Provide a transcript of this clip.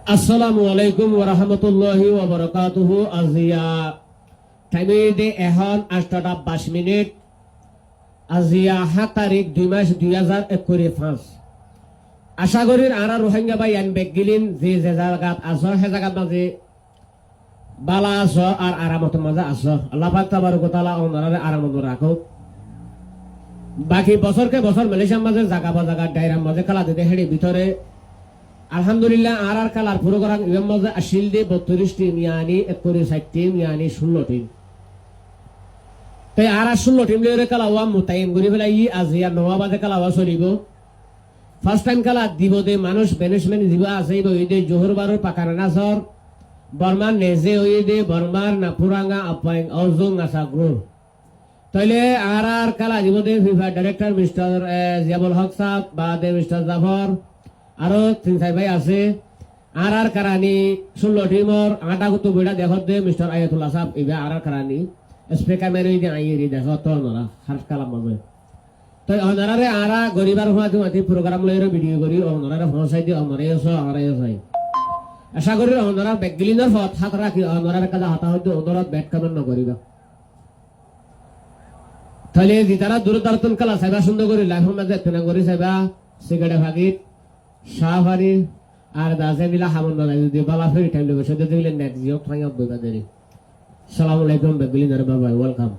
আসসালামু আলাইকুম ওয়া রাহমাতুল্লাহি ওয়া বারাকাতুহু। আজিয়া টাইমে দে এখন ৮:২২। আজিয়া ৭ তারিখ ২ মাস ২০২১। আশা করি আরা রোহিঙ্গা ভাই আন বেগিলিন যে যে জায়গাত আছো সে জায়গাত মাঝে বালা আছো আর আরামত মাঝে আছো। আল্লাহ পাক তাবারক ওয়া তাআলা ওনারে আরামত রাখো। বাকি বছরকে বছর মালয়েশিয়ার মাঝে জায়গা বা জায়গা ডাইরার মাঝে খেলা দিতে হেডে ভিতরে আলহামদুলিল্লাহ আর কালার পুরো করা এর মধ্যে আসিল দিয়ে ৩২ টিম ইয়ানি ৪১ টিম ইয়ানি ১৬ টিম। তাই আর ১৬ টিম লিয়ে খেলাওয়া মোতায়েন করে ফেলাই আজিয়া নওয়াবাদে খেলাওয়া চলিব। ফার্স্ট টাইম খেলা দিব দে মানুষ ম্যানেজমেন্ট দিব আছে দে জোহর বারোর পাকানা নাচর বর্মার নেজে হয়ে দে বর্মার নাপুরাঙ্গা আপাইং অজং আসা গ্রুপ তাইলে আর খেলা দিব দে ফিফা ডাইরেক্টর মিস্টার জিয়াবুল হক সাহ বা দে মিস্টার জাফর আরো ৩-৪ ভাই আছে। আর কারানি ১৬ টিমর ৮টা কত বইটা দেখত দে মিস্টার আয়াতুল্লাহ সাহেব এবার আর কারানি স্প্রে ক্যামেরা দিয়ে আইয়ে দেখো তো ওনারা হাত কালাম মাঝে তো ওনারে আরা গরিবার মাঝে প্রোগ্রাম লইরে ভিডিও করি ওনারা পৌঁছাই দিয়ে ওনারে এসো আমারে এসে আশা করি ওনারা ব্যাগগিলিনের পথ হাত রাখি ওনারা কাজে হাতা হইতে ওনারা ব্যাট কামেন নকরিবা তাহলে যে তারা দূরদর্শন খেলা চাইবা সুন্দর করে লাইফের মাঝে তেনা করে চাইবা সিগারেট ভাগিত সাহারি আর দাসে মিলা হামন না যদি বালা ফেরি টাইম দেবে সেটা দেখলে নেট জিও ফাইয়া বইবা দেরি। সালামু আলাইকুম বেগলিনার বাবা ওয়েলকাম।